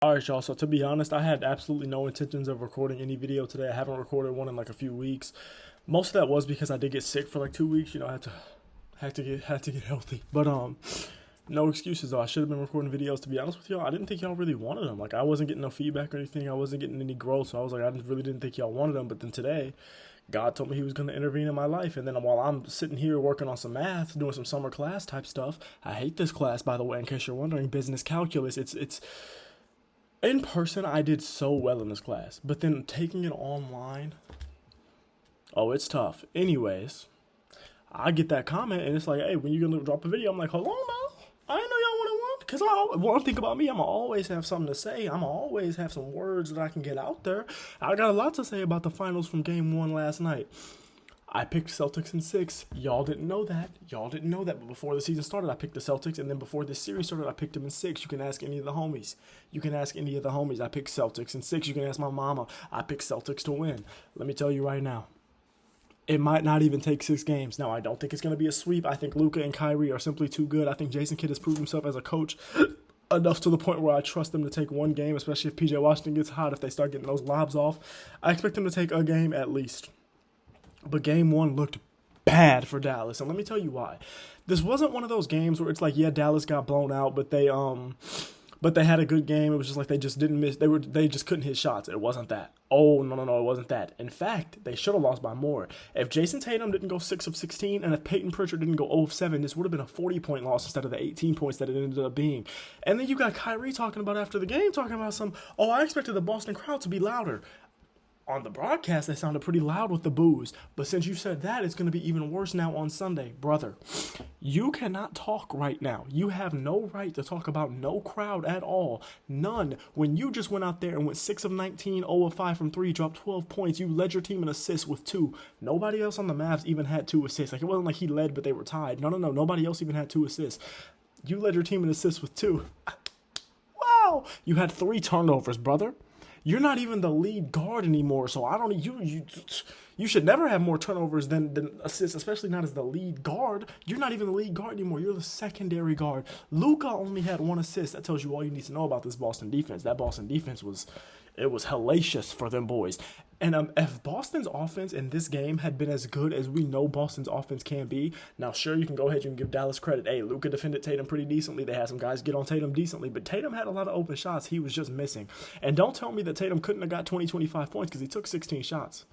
Alright, y'all, so to be honest, I had absolutely no intentions of recording any video today. I haven't recorded one in like a few weeks. Most of that was because I did get sick for like 2 weeks. I had to get healthy. But no excuses though. I should have been recording videos. To be honest with y'all, I didn't think y'all really wanted them. Like I wasn't getting no feedback or anything. I wasn't getting any growth. So I was like, really didn't think y'all wanted them. But then today, God told me He was going to intervene in my life. And then while I'm sitting here working on some math, doing some summer class type stuff, I hate this class, by the way, in case you're wondering, business calculus. It's in person, I did so well in this class, but then taking it online, oh, it's tough. Anyways, I get that comment, and it's like, hey, when you gonna drop a video? I'm like, hold on, now. I didn't know y'all wanted one. Because one thing about me, I'm always have something to say. I'm always have some words that I can get out there. I got a lot to say about the finals from game one last night. I picked Celtics in 6. Y'all didn't know that. But before the season started, I picked the Celtics. And then before this series started, I picked them in 6. You can ask any of the homies. I picked Celtics in 6. You can ask my mama. I picked Celtics to win. Let me tell you right now. It might not even take 6 games. Now, I don't think it's going to be a sweep. I think Luka and Kyrie are simply too good. I think Jason Kidd has proved himself as a coach enough to the point where I trust them to take one game, especially if PJ Washington gets hot, if they start getting those lobs off. I expect them to take a game at least. But game one looked bad for Dallas, and let me tell you why. This wasn't one of those games where it's like, yeah, Dallas got blown out, but they had a good game. It was just like they just didn't miss. They just couldn't hit shots. It wasn't that. Oh no, it wasn't that. In fact, they should have lost by more. If Jason Tatum didn't go 6 of 16, and if Peyton Pritchard didn't go 0 of 7, this would have been a 40-point loss instead of the 18 points that it ended up being. And then you got Kyrie talking about after the game, talking about I expected the Boston crowd to be louder. On the broadcast, they sounded pretty loud with the boos. But since you said that, it's going to be even worse now on Sunday. Brother, you cannot talk right now. You have no right to talk about no crowd at all. None. When you just went out there and went 6 of 19, 0 of 5 from 3, dropped 12 points, you led your team in assists with 2. Nobody else on the Mavs even had 2 assists. Like, it wasn't like he led, but they were tied. No. Nobody else even had 2 assists. You led your team in assists with 2. Wow. You had 3 turnovers, brother. You're not even the lead guard anymore, so I don't. You should never have more turnovers than assists, especially not as the lead guard. You're not even the lead guard anymore. You're the secondary guard. Luka only had 1 assist. That tells you all you need to know about this Boston defense. That Boston defense was hellacious for them boys. And if Boston's offense in this game had been as good as we know Boston's offense can be, now sure, you can go ahead and give Dallas credit. Hey, Luka defended Tatum pretty decently. They had some guys get on Tatum decently, but Tatum had a lot of open shots he was just missing. And don't tell me that Tatum couldn't have got 25 points because he took 16 shots.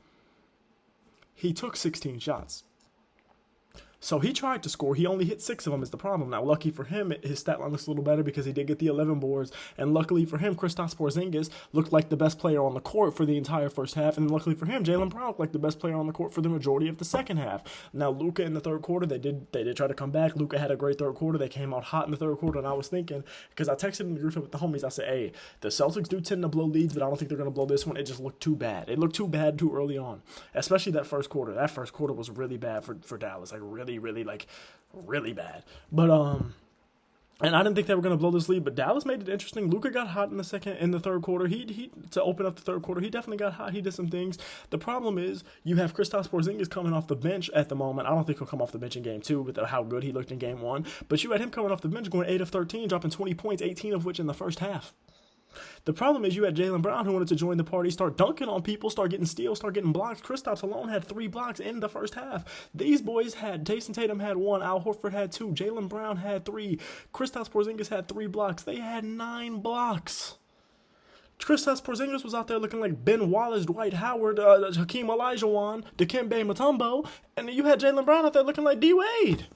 So he tried to score. He only hit 6 of them is the problem. Now, lucky for him, his stat line looks a little better because he did get the 11 boards. And luckily for him, Kristaps Porzingis looked like the best player on the court for the entire first half. And luckily for him, Jaylen Brown looked like the best player on the court for the majority of the second half. Now, Luka in the third quarter, they did try to come back. Luka had a great third quarter. They came out hot in the third quarter. And I was thinking, because I texted in the group chat with the homies, I said, hey, the Celtics do tend to blow leads, but I don't think they're going to blow this one. It just looked too bad. It looked too bad too early on, especially that first quarter. That first quarter was really bad for Dallas. Like, really bad. But and I didn't think they were going to blow this lead, but Dallas made it interesting. Luka got hot in the third quarter. He to open up the third quarter, he definitely got hot. He did some things. The problem is you have Kristaps Porzingis coming off the bench at the moment. I don't think he'll come off the bench in game 2 with how good he looked in game 1, but you had him coming off the bench going 8 of 13, dropping 20 points, 18 of which in the first half. The problem is you had Jaylen Brown who wanted to join the party, start dunking on people, start getting steals, start getting blocks. Kristaps alone had 3 blocks in the first half. These boys had, Jason Tatum had 1, Al Horford had 2, Jaylen Brown had 3, Kristaps Porzingis had 3 blocks. They had 9 blocks. Kristaps Porzingis was out there looking like Ben Wallace, Dwight Howard, Hakeem Olajuwon, Dikembe Mutombo, and you had Jaylen Brown out there looking like D-Wade.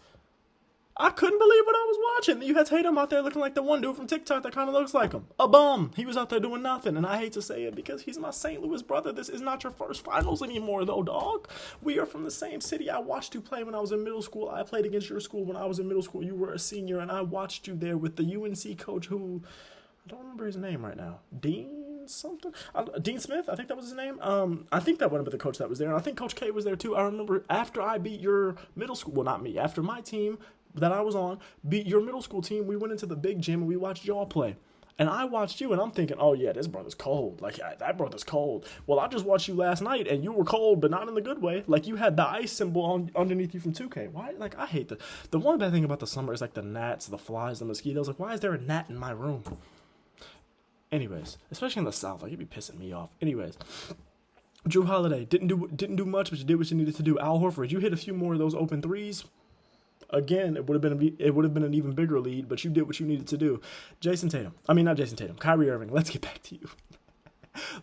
I couldn't believe what I was watching. You had Tatum out there looking like the one dude from TikTok that kind of looks like him. A bum. He was out there doing nothing. And I hate to say it because he's my St. Louis brother. This is not your first finals anymore, though, dog. We are from the same city. I watched you play when I was in middle school. I played against your school when I was in middle school. You were a senior, and I watched you there with the UNC coach who, I don't remember his name right now. Dean something? Dean Smith? I think that was his name. I think that would have been the coach that was there. And I think Coach K was there, too. I remember after I beat your middle school, well, not me, after my team that I was on beat your middle school team, we went into the big gym and we watched y'all play. And I watched you, and I'm thinking, oh, yeah, this brother's cold. Like, that brother's cold. Well, I just watched you last night, and you were cold, but not in the good way. Like, you had the ice symbol underneath you from 2K. Why? Like, I hate the one bad thing about the summer is, like, the gnats, the flies, the mosquitoes. Like, why is there a gnat in my room? Anyways, especially in the South, like, it'd be pissing me off. Anyways, Drew Holiday didn't do much, but you did what you needed to do. Al Horford, you hit a few more of those open threes. Again, it would have been an even bigger lead, but you did what you needed to do. Not Jason Tatum. Kyrie Irving. Let's get back to you.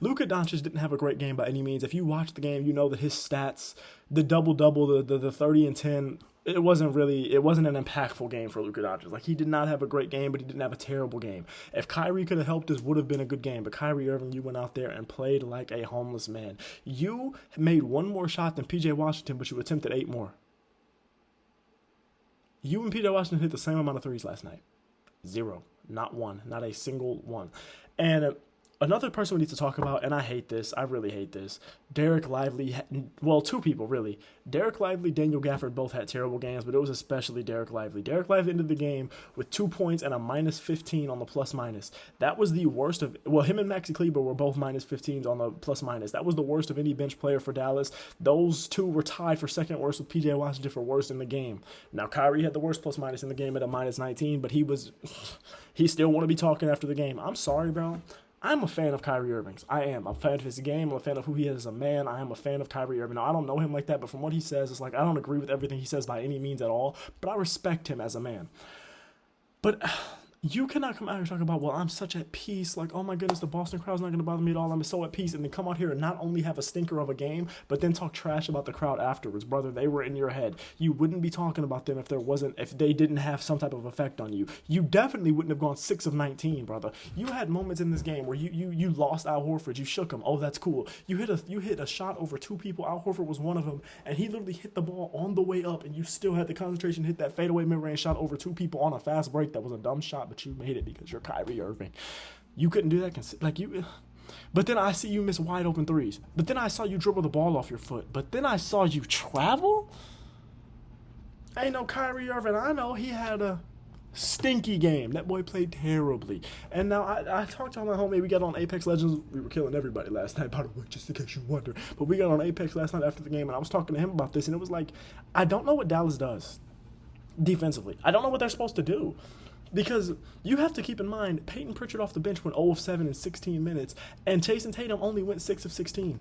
Luka Doncic didn't have a great game by any means. If you watch the game, you know that his stats, the double-double, the 30 and 10, it wasn't an impactful game for Luka Doncic. Like, he did not have a great game, but he didn't have a terrible game. If Kyrie could have helped, this would have been a good game. But Kyrie Irving, you went out there and played like a homeless man. You made one more shot than P.J. Washington, but you attempted 8 more. You and P.J. Washington hit the same amount of threes last night. 0. Not one. Not a single one. And another person we need to talk about, and I hate this, I really hate this, Derek Lively, well, 2 people, really. Derek Lively, Daniel Gafford both had terrible games, but it was especially Derek Lively. Derek Lively ended the game with 2 points and a minus 15 on the plus-minus. That was the worst of, well, him and Maxi Kleber were both minus 15s on the plus-minus. That was the worst of any bench player for Dallas. Those 2 were tied for second worst with P.J. Washington for worst in the game. Now, Kyrie had the worst plus-minus in the game at a minus 19, but he still want to be talking after the game. I'm sorry, bro. I'm a fan of Kyrie Irving. I am. I'm a fan of his game. I'm a fan of who he is as a man. I am a fan of Kyrie Irving. Now, I don't know him like that, but from what he says, it's like I don't agree with everything he says by any means at all, but I respect him as a man. But you cannot come out here and talk about, well, I'm such at peace. Like, oh my goodness, the Boston crowd's not going to bother me at all. I'm so at peace. And then come out here and not only have a stinker of a game, but then talk trash about the crowd afterwards. Brother, they were in your head. You wouldn't be talking about them if they didn't have some type of effect on you. You definitely wouldn't have gone 6 of 19, brother. You had moments in this game where you lost Al Horford. You shook him. Oh, that's cool. You hit a shot over 2 people. Al Horford was one of them, and he literally hit the ball on the way up, and you still had the concentration to hit that fadeaway mid-range shot over 2 people on a fast break. That was a dumb shot, but you made it because you're Kyrie Irving. You couldn't do that. But then I see you miss wide open threes. But then I saw you dribble the ball off your foot. But then I saw you travel. Ain't no Kyrie Irving. I know he had a stinky game. That boy played terribly. And now I talked to my homie. We got on Apex Legends. We were killing everybody last night, by the way, just in case you wonder. But we got on Apex last night after the game, and I was talking to him about this, and it was like, I don't know what Dallas does defensively. I don't know what they're supposed to do. Because you have to keep in mind, Peyton Pritchard off the bench went 0 of 7 in 16 minutes, and Jason Tatum only went 6 of 16.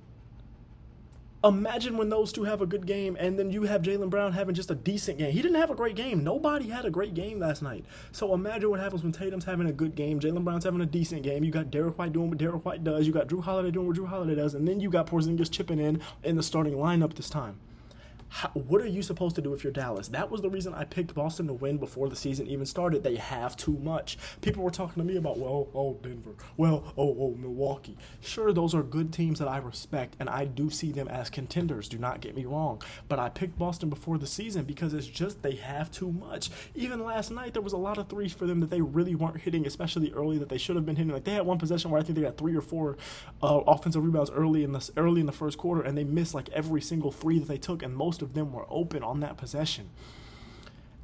Imagine when those 2 have a good game, and then you have Jaylen Brown having just a decent game. He didn't have a great game. Nobody had a great game last night. So imagine what happens when Tatum's having a good game, Jaylen Brown's having a decent game. You got Derek White doing what Derek White does. You got Drew Holiday doing what Drew Holiday does, and then you got Porzingis chipping in the starting lineup this time. What are you supposed to do if you're Dallas? That was the reason I picked Boston to win before the season even started. They have too much. People were talking to me about, Denver. Milwaukee. Sure, those are good teams that I respect, and I do see them as contenders. Do not get me wrong. But I picked Boston before the season because it's just they have too much. Even last night, there was a lot of threes for them that they really weren't hitting, especially early, that they should have been hitting. Like, they had one possession where I think they got 3 or 4 offensive rebounds early in the first quarter, and they missed like every single 3 that they took, and most of them were open on that possession.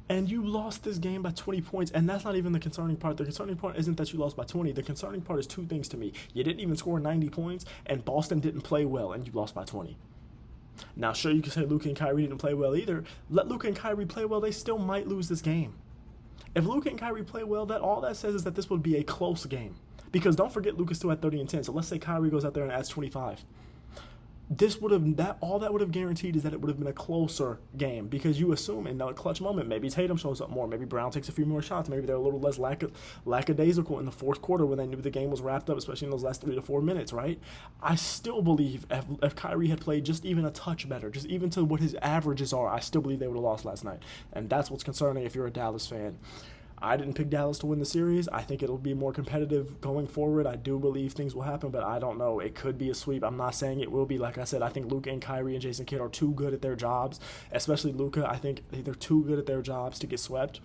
And you lost this game by 20 points, and that's not even the concerning part. The concerning part isn't that you lost by 20. The concerning part is 2 things to me. You didn't even score 90 points, and Boston didn't play well, and you lost by 20. Now, sure, you can say Luka and Kyrie didn't play well either. Let Luka and Kyrie play well, they still might lose this game. If Luka and Kyrie play well, all that says is that this would be a close game. Because don't forget, Luka still had 30 and 10, so let's say Kyrie goes out there and adds 25. All that would have guaranteed is that it would have been a closer game, because you assume in that clutch moment, maybe Tatum shows up more, maybe Brown takes a few more shots, maybe they're a little less lackadaisical in the fourth quarter when they knew the game was wrapped up, especially in those last 3 to 4 minutes, right? I still believe if Kyrie had played just even a touch better, just even to what his averages are, I still believe they would have lost last night. And that's what's concerning if you're a Dallas fan. I didn't pick Dallas to win the series. I think it'll be more competitive going forward. I do believe things will happen, but I don't know. It could be a sweep. I'm not saying it will be. Like I said, I think Luka and Kyrie and Jason Kidd are too good at their jobs, especially Luka. I think they're too good at their jobs to get swept.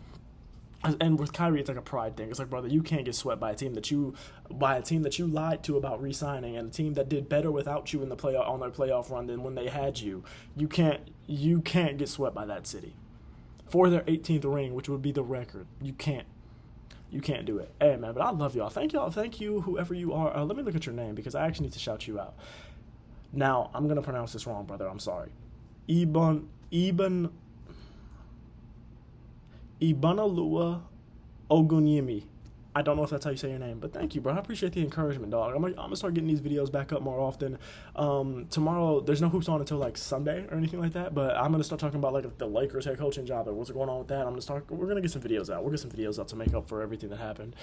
And with Kyrie, it's like a pride thing. It's like, brother, you can't get swept by a team that you lied to about re-signing, and a team that did better without you in the on their playoff run than when they had you. You can't get swept by that city. For their 18th ring, which would be the record. You can't do it. Hey, man, but I love y'all. Thank you, whoever you are. Let me look at your name, because I actually need to shout you out. Now, I'm going to pronounce this wrong, brother. I'm sorry. Ibanalua Ogunyemi. I don't know if that's how you say your name, but thank you, bro. I appreciate the encouragement, dog. I'm gonna start getting these videos back up more often. Tomorrow, there's no hoops on until like Sunday or anything like that, but I'm gonna start talking about like the Lakers head coaching job and what's going on with that. We're gonna get some videos out. We'll get some videos out to make up for everything that happened.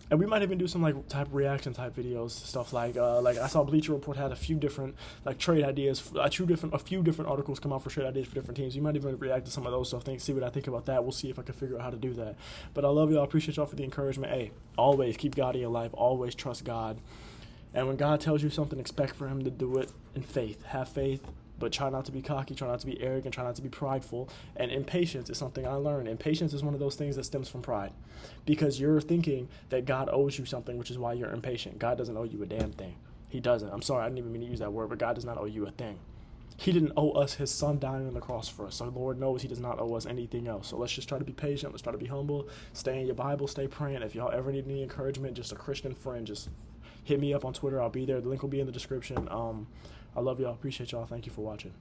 And we might even do some like type reaction type videos, stuff like I saw Bleacher Report had a few different like trade ideas, a few different articles come out for trade ideas for different teams. You might even react to some of those stuff, see what I think about that. We'll see if I can figure out how to do that. But I love y'all, I appreciate y'all for the encouragement. Hey, always keep God in your life, always trust God. And when God tells you something, expect for him to do it in faith. Have faith, but try not to be cocky, try not to be arrogant, try not to be prideful. And impatience is something I learned. Impatience is one of those things that stems from pride, because you're thinking that God owes you something, which is why you're impatient. God doesn't owe you a damn thing. He doesn't. I'm sorry, I didn't even mean to use that word, but God does not owe you a thing. He didn't owe us his son dying on the cross for us. So the Lord knows he does not owe us anything else. So let's just try to be patient. Let's try to be humble. Stay in your Bible. Stay praying. If y'all ever need any encouragement, just a Christian friend, just hit me up on Twitter. I'll be there. The link will be in the description. I love y'all. Appreciate y'all. Thank you for watching.